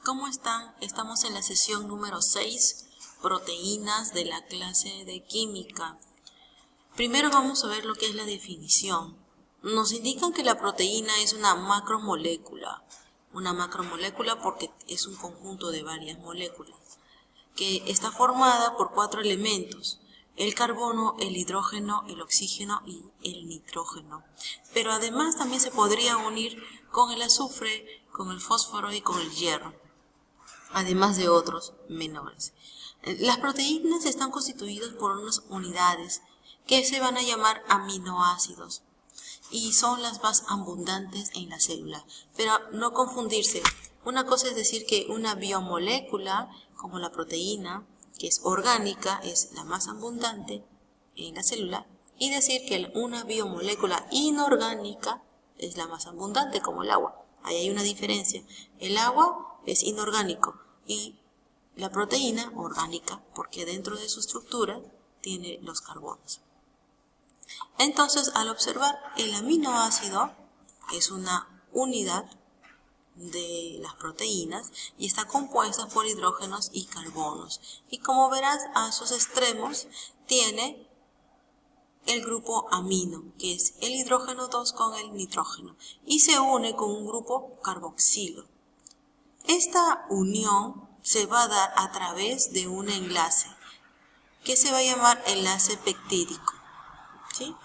¿Cómo están? Estamos en la sesión número 6, proteínas de la clase de química. Primero vamos a ver lo que es la definición. Nos indican que la proteína es una macromolécula. Una macromolécula porque es un conjunto de varias moléculas, que está formada por 4 elementos: el carbono, el hidrógeno, el oxígeno y el nitrógeno. Pero además también se podría unir con el azufre, con el fósforo y con el hierro, además de otros menores. Las proteínas están constituidas por unas unidades que se van a llamar aminoácidos y son las más abundantes en la célula. Pero no confundirse. Una cosa es decir que una biomolécula, como la proteína, que es orgánica, es la más abundante en la célula, y decir que una biomolécula inorgánica es la más abundante, como el agua. Ahí hay una diferencia. El agua es inorgánico y la proteína orgánica, porque dentro de su estructura tiene los carbonos. Entonces, al observar, el aminoácido es una unidad de las proteínas y está compuesta por hidrógenos y carbonos. Y como verás, a sus extremos tiene el grupo amino, que es el hidrógeno 2 con el nitrógeno, y se une con un grupo carboxilo. Esta unión se va a dar a través de un enlace que se va a llamar enlace peptídico, ¿sí?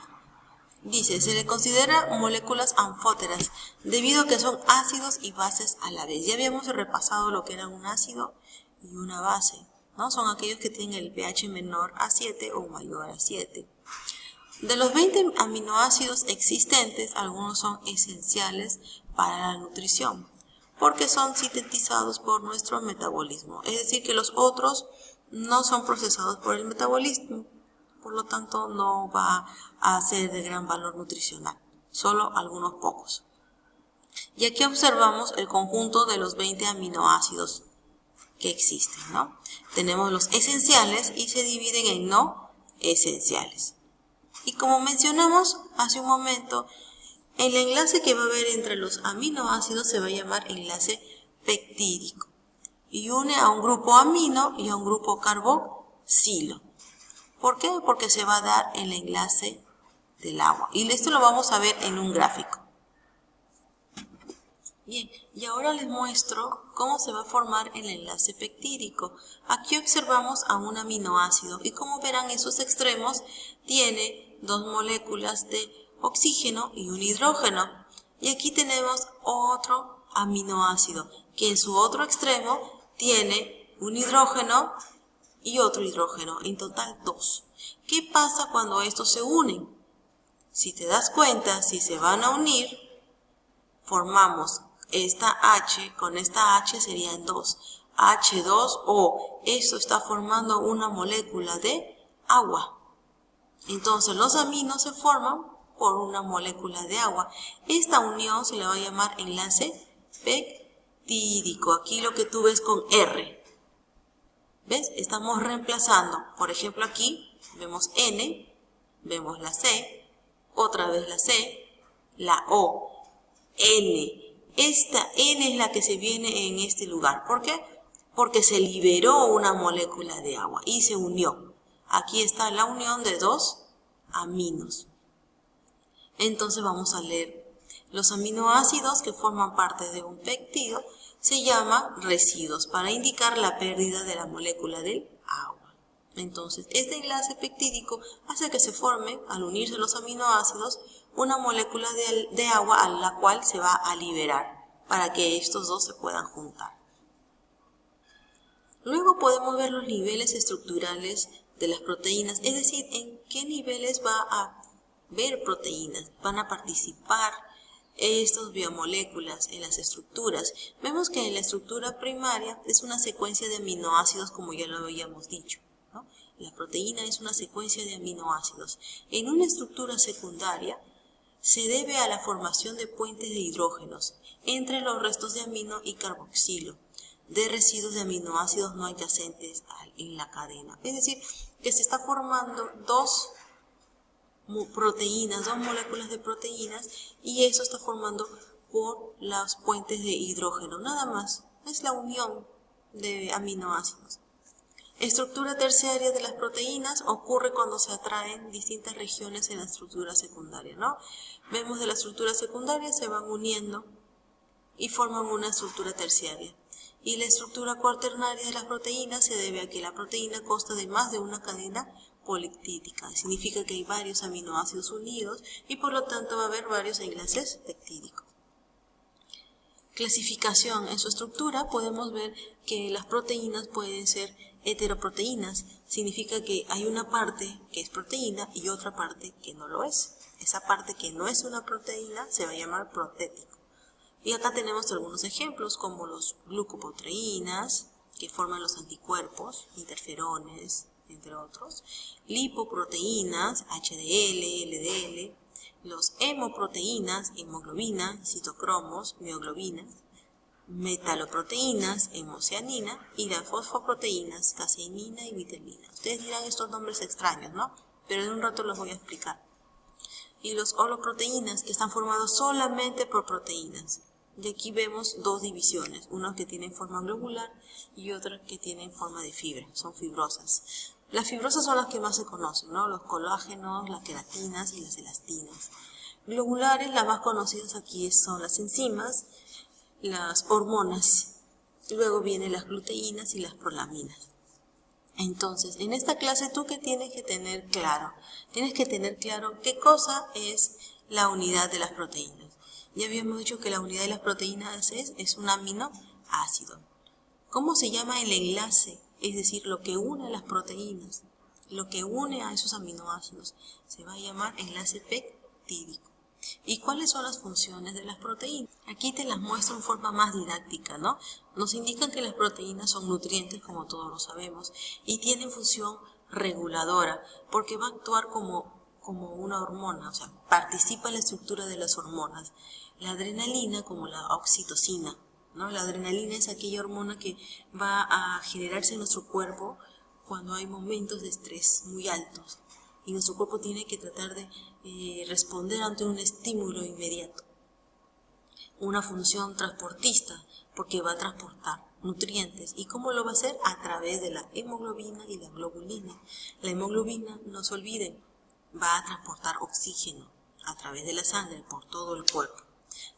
Dice, se le considera moléculas anfóteras debido a que son ácidos y bases a la vez. Ya habíamos repasado lo que era un ácido y una base, ¿no? Son aquellos que tienen el pH menor a 7 o mayor a 7. De los 20 aminoácidos existentes, algunos son esenciales para la nutrición, porque son sintetizados por nuestro metabolismo. Es decir, que los otros no son procesados por el metabolismo, por lo tanto no va a ser de gran valor nutricional, solo algunos pocos. Y aquí observamos el conjunto de los 20 aminoácidos que existen, ¿no? Tenemos los esenciales y se dividen en no esenciales. Y como mencionamos hace un momento, el enlace que va a haber entre los aminoácidos se va a llamar enlace peptídico y une a un grupo amino y a un grupo carboxilo. ¿Por qué? Porque se va a dar el enlace del agua. Y esto lo vamos a ver en un gráfico. Bien, y ahora les muestro cómo se va a formar el enlace peptídico. Aquí observamos a un aminoácido y como verán en sus extremos tiene 2 moléculas de oxígeno y un hidrógeno. Y aquí tenemos otro aminoácido que en su otro extremo tiene un hidrógeno y otro hidrógeno, en total 2. ¿Qué pasa cuando estos se unen? Si te das cuenta, si se van a unir, formamos esta H con esta H serían 2. H2O, esto está formando una molécula de agua. Entonces los aminos se forman por una molécula de agua. Esta unión se le va a llamar enlace peptídico. Aquí lo que tú ves con R. ¿Ves? Estamos reemplazando. Por ejemplo, aquí vemos N, vemos la C, otra vez la C, la O, N. Esta N es la que se viene en este lugar. ¿Por qué? Porque se liberó una molécula de agua y se unió. Aquí está la unión de 2 aminos. Entonces vamos a leer. Los aminoácidos que forman parte de un péptido se llaman residuos para indicar la pérdida de la molécula del agua. Entonces, este enlace peptídico hace que se forme, al unirse los aminoácidos, una molécula de agua a la cual se va a liberar para que estos dos se puedan juntar. Luego podemos ver los niveles estructurales de las proteínas, es decir, en qué niveles va a haber proteínas, van a participar estas biomoléculas en las estructuras. Vemos que en la estructura primaria es una secuencia de aminoácidos, como ya lo habíamos dicho, ¿no? La proteína es una secuencia de aminoácidos. En una estructura secundaria se debe a la formación de puentes de hidrógenos entre los restos de amino y carboxilo, de residuos de aminoácidos no adyacentes en la cadena. Es decir, que se está formando 2 proteínas, 2 moléculas de proteínas, y eso está formando por los puentes de hidrógeno, nada más. es la unión de aminoácidos. Estructura terciaria de las proteínas ocurre cuando se atraen distintas regiones en la estructura secundaria, ¿no? Vemos de la estructura secundaria se van uniendo y forman una estructura terciaria. Y la estructura cuaternaria de las proteínas se debe a que la proteína consta de más de una cadena polipeptídica. Significa que hay varios aminoácidos unidos y por lo tanto va a haber varios enlaces peptídicos. Clasificación. En su estructura podemos ver que las proteínas pueden ser heteroproteínas. Significa que hay una parte que es proteína y otra parte que no lo es. Esa parte que no es una proteína se va a llamar protético. Y acá tenemos algunos ejemplos como los glucoproteínas, que forman los anticuerpos, interferones, entre otros, lipoproteínas, HDL, LDL, los hemoproteínas, hemoglobina, citocromos, mioglobinas, metaloproteínas, hemocianina y las fosfoproteínas, caseinina y vitelina. Ustedes dirán estos nombres extraños, ¿no? Pero en un rato los voy a explicar. Y los holoproteínas, que están formados solamente por proteínas. Y aquí vemos dos divisiones, una que tienen forma globular y otra que tienen forma de fibra, son fibrosas. Las fibrosas son las que más se conocen, ¿no? Los colágenos, las queratinas y las elastinas. Globulares, las más conocidas aquí son las enzimas, las hormonas, luego vienen las gluteínas y las prolaminas. Entonces, en esta clase, ¿tú qué tienes que tener claro? Tienes que tener claro qué cosa es la unidad de las proteínas. Ya habíamos dicho que la unidad de las proteínas es un aminoácido. ¿Cómo se llama el enlace? Es decir, lo que une a las proteínas, lo que une a esos aminoácidos, se va a llamar enlace peptídico. ¿Y cuáles son las funciones de las proteínas? Aquí te las muestro en forma más didáctica, ¿no? Nos indican que las proteínas son nutrientes, como todos lo sabemos, y tienen función reguladora, porque va a actuar como una hormona, o sea, participa en la estructura de las hormonas. La adrenalina como la oxitocina, ¿no? La adrenalina es aquella hormona que va a generarse en nuestro cuerpo cuando hay momentos de estrés muy altos y nuestro cuerpo tiene que tratar de responder ante un estímulo inmediato. Una función transportista, porque va a transportar nutrientes. ¿Y cómo lo va a hacer? A través de la hemoglobina y la globulina. La hemoglobina, no se olviden, va a transportar oxígeno a través de la sangre por todo el cuerpo.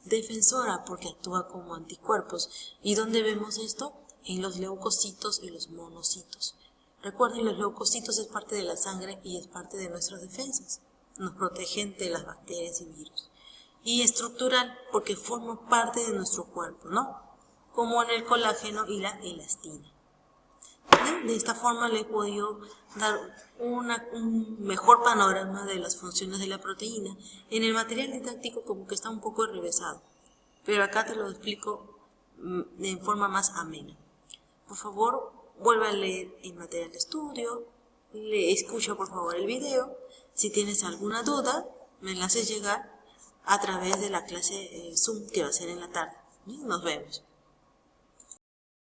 Defensora, porque actúa como anticuerpos. ¿Y dónde vemos esto? En los leucocitos y los monocitos. Recuerden, los leucocitos es parte de la sangre y es parte de nuestras defensas. Nos protegen de las bacterias y virus. Y estructural, porque forma parte de nuestro cuerpo, ¿no? Como en el colágeno y la elastina. De esta forma le he podido dar un mejor panorama de las funciones de la proteína. En el material didáctico como que está un poco enrevesado, pero acá te lo explico de forma más amena. Por favor, vuelve a leer el material de estudio, escucha por favor el video. Si tienes alguna duda, me la haces llegar a través de la clase Zoom que va a ser en la tarde. Nos vemos.